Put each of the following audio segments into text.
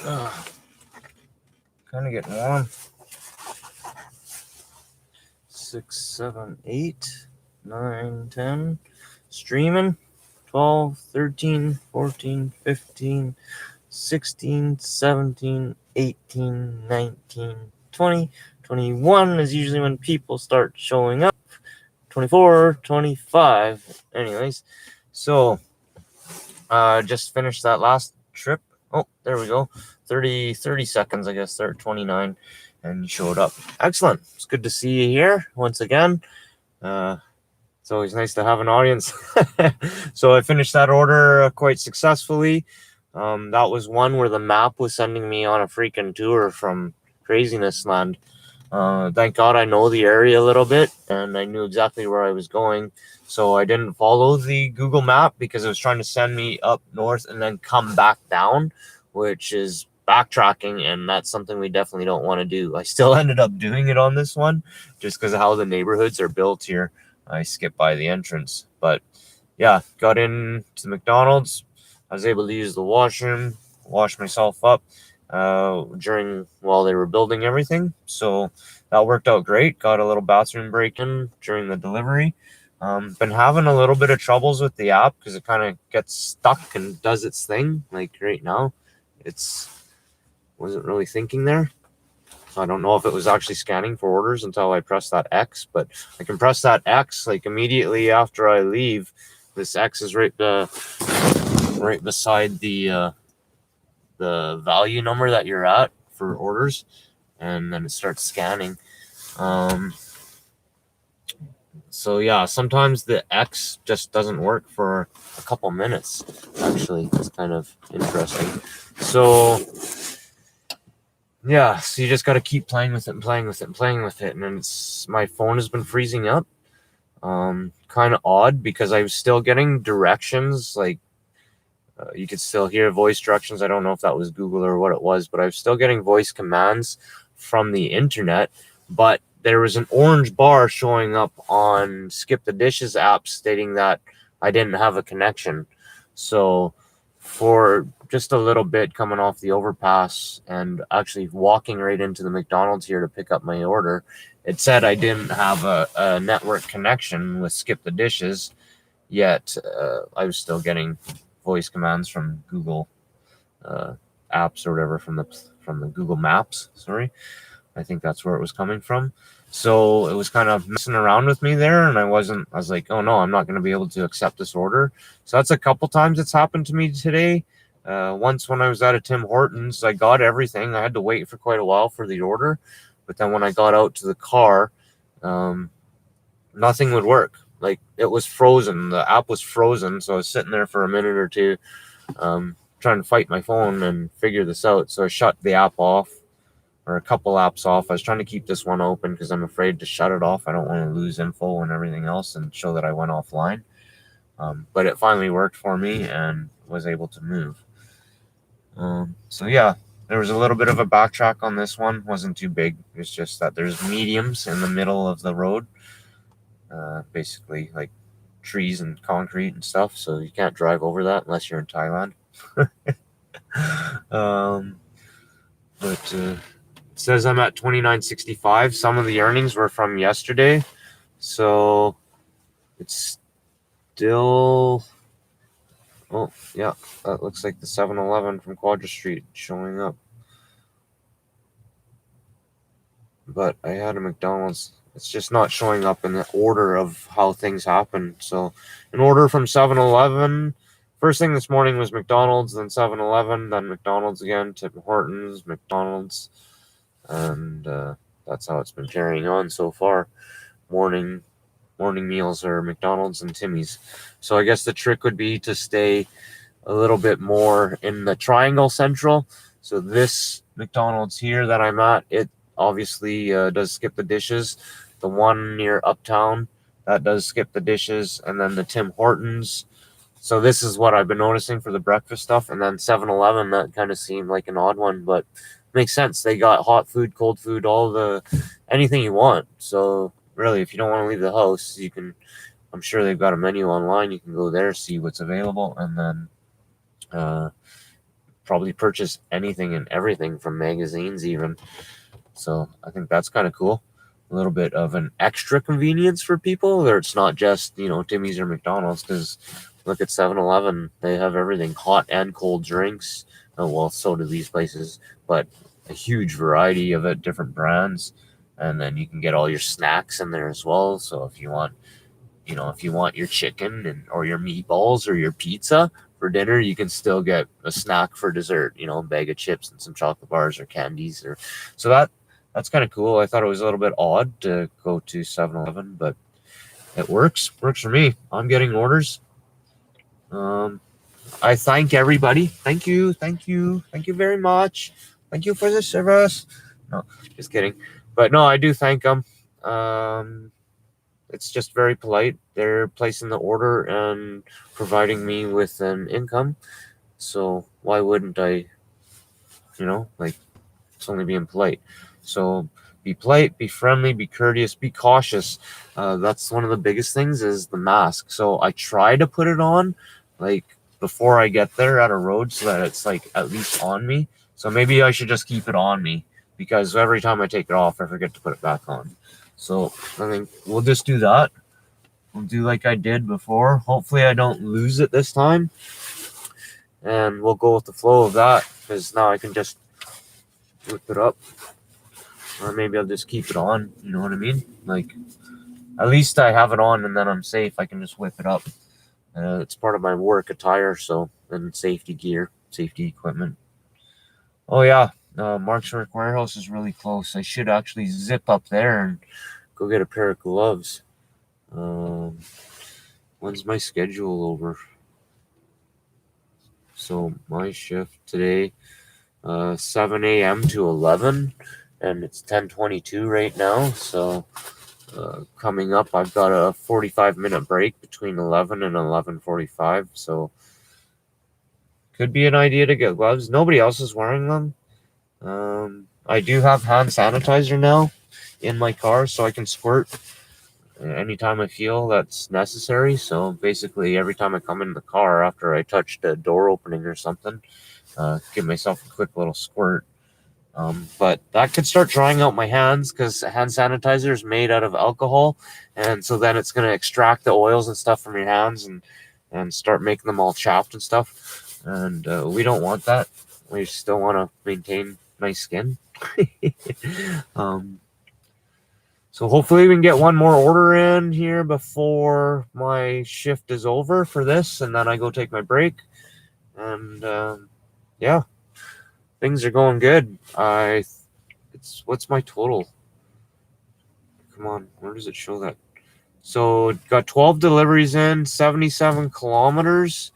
Kind of getting warm. 6, 7, 8, 9, 10. Streaming. 12, 13, 14, 15, 16, 17, 18, 19, 20. 21 is usually when people start showing up. 24, 25. Anyways, so just finished that last trip. Oh, there we go. 30 seconds, I guess. 29, and you showed up. Excellent. It's good to see you here once again. It's always nice to have an audience. So I finished that order quite successfully. That was one where the map was sending me on a freaking tour from Craziness Land. Thank God I know the area a little bit, and I knew exactly where I was going. So I didn't follow the Google map because it was trying to send me up north and then come back down, which is backtracking, and that's something we definitely don't want to do. I still ended up doing it on this one just because of how the neighborhoods are built here. I skipped by the entrance, but yeah, got into the McDonald's. I was able to use the washroom, wash myself up while they were building everything. So that worked out great. Got a little bathroom break in during the delivery. Been having a little bit of troubles with the app because it kind of gets stuck and does its thing. Like right now, wasn't really thinking there. I don't know if it was actually scanning for orders until I pressed that X, but I can press that X like immediately after I leave. This X is right beside the value number that you're at for orders, and then it starts scanning. So yeah, sometimes the X just doesn't work for a couple minutes. Actually, it's kind of interesting. So yeah, so you just got to keep playing with it, and then my phone has been freezing up. Kind of odd because I was still getting directions, like you could still hear voice directions. I don't know if that was Google or what it was, but I was still getting voice commands from the internet. But there was an orange bar showing up on Skip&Dash's app stating that I didn't have a connection. So for just a little bit coming off the overpass and actually walking right into the McDonald's here to pick up my order, it said I didn't have a network connection with Skip&Dash's, yet I was still getting voice commands from Google apps or whatever, from the Google Maps. Sorry, I think that's where it was coming from. So it was kind of messing around with me there, and I was like, oh no, I'm not going to be able to accept this order. So that's a couple times it's happened to me today. Once when I was at a Tim Hortons, I got everything. I had to wait for quite a while for the order, but then when I got out to the car, nothing would work. Like, it was frozen. The app was frozen, so I was sitting there for a minute or two, trying to fight my phone and figure this out. So I shut the app off, or a couple apps off. I was trying to keep this one open because I'm afraid to shut it off. I don't want to lose info and everything else and show that I went offline. But it finally worked for me and was able to move. So yeah, there was a little bit of a backtrack on this one. Wasn't too big. It's just that there's mediums in the middle of the road, basically like trees and concrete and stuff. So you can't drive over that unless you're in Thailand. But it says I'm at 29.65. Some of the earnings were from yesterday, so it's still. Oh yeah, that looks like the 7-Eleven from Quadra Street showing up. But I had a McDonald's. It's just not showing up in the order of how things happen. So an order from 7-Eleven. First thing this morning was McDonald's, then 7-Eleven, then McDonald's again, Tim Hortons, McDonald's. And that's how it's been carrying on so far. Morning meals are McDonald's and Timmy's. So I guess the trick would be to stay a little bit more in the Triangle Central. So this McDonald's here that I'm at, it obviously does Skip&Dash's. The one near Uptown, that does Skip&Dash's, and then the Tim Hortons. So this is what I've been noticing for the breakfast stuff. And then 7-Eleven, that kind of seemed like an odd one, but makes sense. They got hot food, cold food, anything you want. So really, if you don't want to leave the house, you can. I'm sure they've got a menu online. You can go there, see what's available, and then probably purchase anything and everything from magazines even. So I think that's kind of cool. A little bit of an extra convenience for people, where it's not just, Timmy's or McDonald's, because look at 7-Eleven. They have everything, hot and cold drinks. Oh, well, so do these places, but a huge variety of it, different brands. And then you can get all your snacks in there as well. So if you want, your chicken or your meatballs or your pizza for dinner, you can still get a snack for dessert, a bag of chips and some chocolate bars or candies. So that's kind of cool. I thought it was a little bit odd to go to 7-Eleven, but it works for me. I'm getting orders. I thank everybody. Thank you very much. Thank you for the service. No, just kidding. But no, I do thank them. It's just very polite. They're placing the order and providing me with an income. So why wouldn't I, it's only being polite. So be polite, be friendly, be courteous, be cautious. That's one of the biggest things is the mask. So I try to put it on before I get there at a road so that it's at least on me. So maybe I should just keep it on me, because every time I take it off, I forget to put it back on. So I think we'll just do that. We'll do like I did before. Hopefully I don't lose it this time. And we'll go with the flow of that, because now I can just whip it up. Or maybe I'll just keep it on. You know what I mean? At least I have it on and then I'm safe. I can just whip it up. It's part of my work attire, so then safety gear, safety equipment. Oh yeah, Mark's Work Warehouse is really close. I should actually zip up there and go get a pair of gloves. When's my schedule over? So my shift today, 7 a.m. to 11, and it's 10:22 right now. So coming up, I've got a 45-minute break between 11 and 11:45. So could be an idea to get gloves. Nobody else is wearing them. I do have hand sanitizer now in my car, so I can squirt anytime I feel that's necessary. So basically, every time I come in the car after I touch the door opening or something, give myself a quick little squirt. But that could start drying out my hands, because hand sanitizer is made out of alcohol, and so then it's going to extract the oils and stuff from your hands and start making them all chapped and stuff. And we don't want that. We still want to maintain nice skin. So hopefully we can get one more order in here before my shift is over for this, and then I go take my break. And yeah, things are going good. What's my total? Come on, where does it show that? So got 12 deliveries in, 77 kilometers.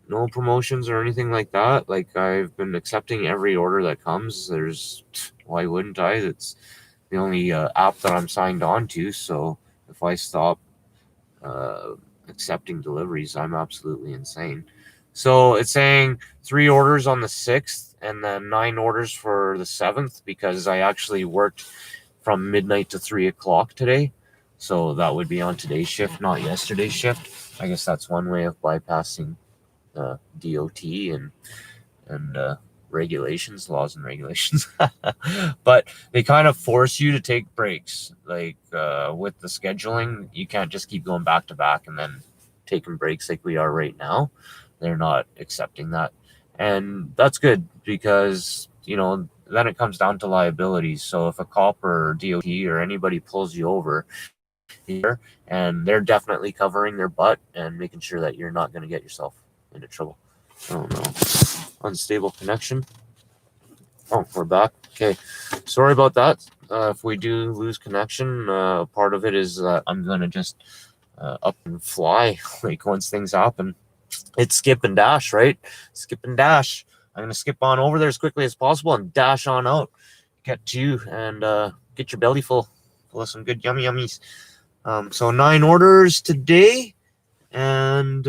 No promotions or anything like that. I've been accepting every order that comes. Why wouldn't I? It's the only app that I'm signed on to. So if I stop accepting deliveries, I'm absolutely insane. So it's saying 3 orders on the 6th and then 9 orders for the 7th, because I actually worked from midnight to 3 o'clock today. So that would be on today's shift, not yesterday's shift. I guess that's one way of bypassing DOT and regulations, laws and regulations. But they kind of force you to take breaks. With the scheduling, you can't just keep going back to back and then taking breaks like we are right now. They're not accepting that. And that's good, because, then it comes down to liabilities. So if a cop or DOT or anybody pulls you over here, and they're definitely covering their butt and making sure that you're not going to get yourself into trouble. I don't know. Unstable connection. Oh, we're back. Okay. Sorry about that. If we do lose connection, part of it is that I'm going to just up and fly once things happen. It's skip and dash, right? Skip and dash. I'm going to skip on over there as quickly as possible and dash on out. Get to you and get your belly full of some good yummy yummies. So 9 orders today, and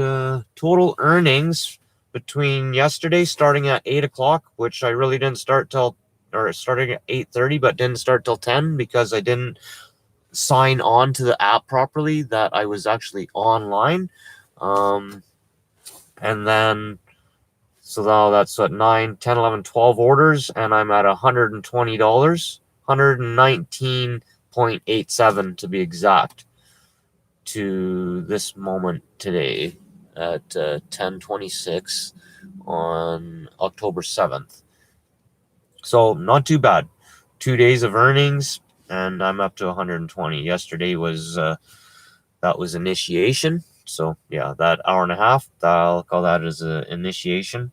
total earnings between yesterday starting at 8 o'clock, which I really didn't start till, or starting at 8:30, but didn't start till 10 because I didn't sign on to the app properly that I was actually online. And then So now that's what, 9, 10, 11, 12 orders, and I'm at $120, $119.87 to be exact, to this moment today at 10:26 on October 7th. So not too bad. 2 days of earnings, and I'm up to 120. Yesterday was that was initiation. So yeah, that hour and a half, I'll call that as an initiation.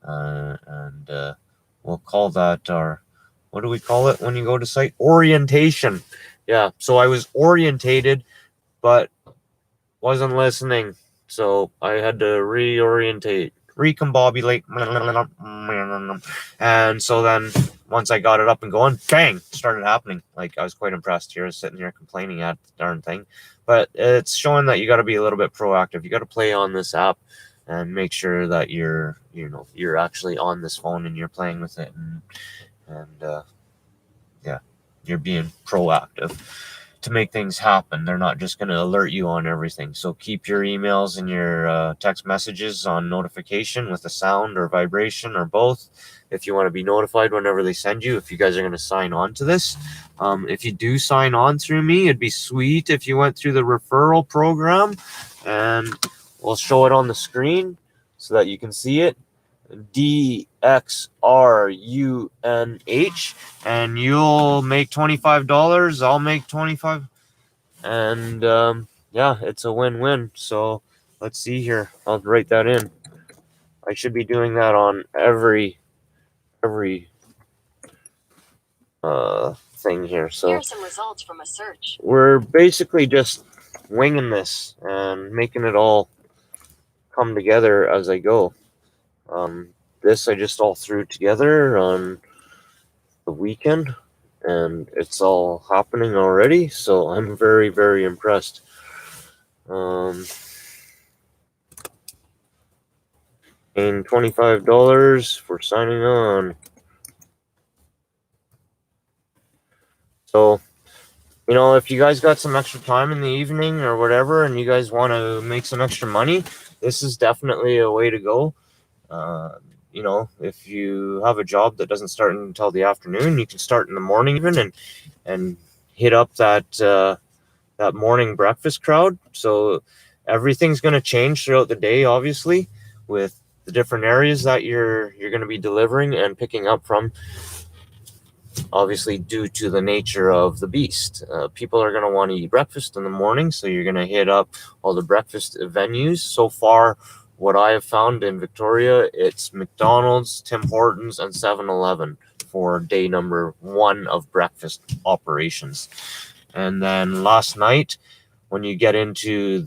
And we'll call that our, what do we call it when you go to site? Orientation. Yeah, so I was orientated, but wasn't listening. So I had to reorientate, recombobulate. And so then once I got it up and going, bang, it started happening. Like, I was quite impressed here, sitting here complaining at the darn thing. But it's showing that you got to be a little bit proactive. You got to play on this app and make sure that you're actually on this phone and you're playing with it, and yeah, you're being proactive to make things happen. They're not just going to alert you on everything. So keep your emails and your text messages on notification with a sound or vibration or both, if you want to be notified whenever they send you. If you guys are going to sign on to this, if you do sign on through me, it'd be sweet if you went through the referral program, and we'll show it on the screen so that you can see it. DXRUNH, and you'll make $25. I'll make 25, and yeah, it's a win-win. So let's see here. I'll write that in. I should be doing that on every thing here. So here are some results from a search. We're basically just winging this and making it all come together as I go. This I just all threw together on the weekend, and it's all happening already, so I'm very, very impressed. Paying $25 for signing on. So, if you guys got some extra time in the evening or whatever, and you guys want to make some extra money, this is definitely a way to go. If you have a job that doesn't start until the afternoon, you can start in the morning even, and hit up that morning breakfast crowd. So everything's going to change throughout the day, obviously, with the different areas that you're going to be delivering and picking up from, obviously due to the nature of the beast. People are going to want to eat breakfast in the morning, so you're going to hit up all the breakfast venues. So far, what I have found in Victoria, it's McDonald's, Tim Hortons, and 7-Eleven for day number 1 of breakfast operations. And then last night, when you get into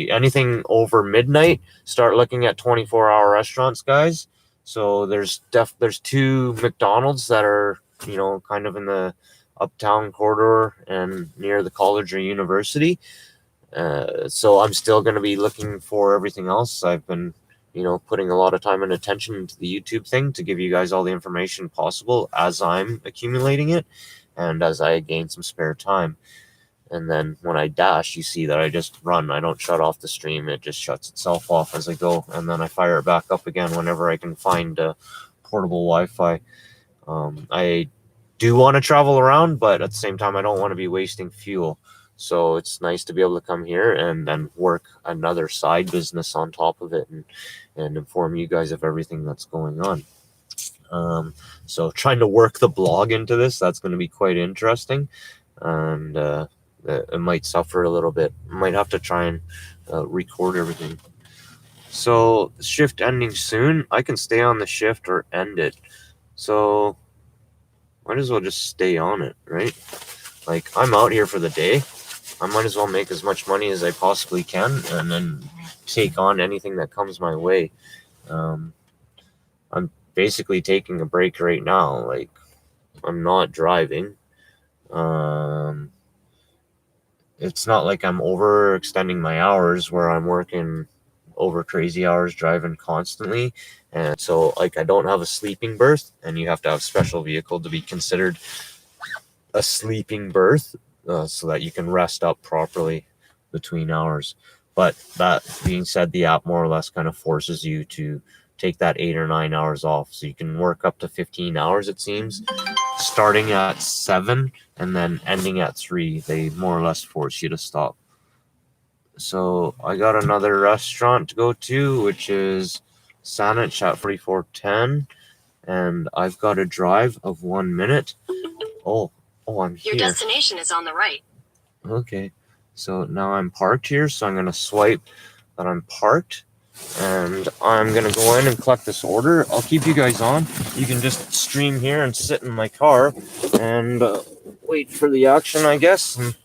anything over midnight, start looking at 24-hour restaurants, guys. So there's 2 McDonald's that are, kind of in the uptown corridor and near the college or university. So I'm still going to be looking for everything else. I've been, putting a lot of time and attention into the YouTube thing to give you guys all the information possible as I'm accumulating it and as I gain some spare time. And then when I dash, you see that I just run. I don't shut off the stream. It just shuts itself off as I go. And then I fire it back up again whenever I can find portable Wi-Fi. I do want to travel around, but at the same time, I don't want to be wasting fuel. So it's nice to be able to come here and then work another side business on top of it, and inform you guys of everything that's going on. So trying to work the blog into this, that's going to be quite interesting. And it might suffer a little bit. Might have to try and record everything. So shift ending soon. I can stay on the shift or end it. So might as well just stay on it, right? Like, I'm out here for the day. I might as well make as much money as I possibly can and then take on anything that comes my way. I'm basically taking a break right now. Like, I'm not driving. It's not like I'm overextending my hours where I'm working over crazy hours, driving constantly. And so, like, I don't have a sleeping berth, and you have to have a special vehicle to be considered a sleeping berth, so that you can rest up properly between hours. But that being said, the app more or less kind of forces you to take that 8 or 9 hours off. So you can work up to 15 hours, it seems, starting at 7 and then ending at 3. They more or less force you to stop. So I got another restaurant to go to, which is Saanich at 4410, and I've got a drive of 1 minute. Oh, I'm here. Your destination is on the right. Okay, so now I'm parked here, so I'm going to swipe that I'm parked, and I'm going to go in and collect this order. I'll keep you guys on. You can just stream here and sit in my car and wait for the action, I guess. And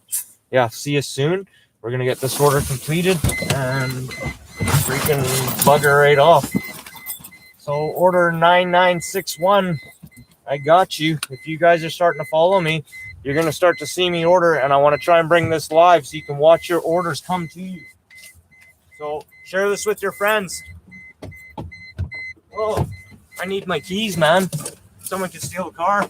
yeah, see you soon. We're going to get this order completed and freaking bugger right off. So order 9961, I got you. If you guys are starting to follow me, you're going to start to see me order, and I want to try and bring this live so you can watch your orders come to you. So share this with your friends. Oh, I need my keys, man. Someone can steal the car.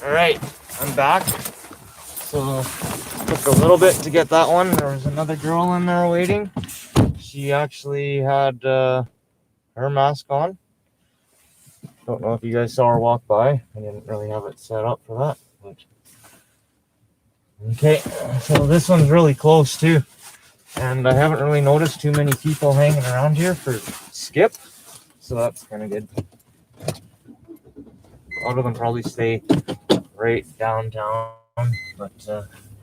All right, I'm back. So took a little bit to get that one. There was another girl in there waiting. She actually had her mask on. Don't know if you guys saw her walk by. I didn't really have it set up for that. But... Okay, so this one's really close too. And I haven't really noticed too many people hanging around here for Skip. So that's kind of good. A lot of them probably stay right downtown. But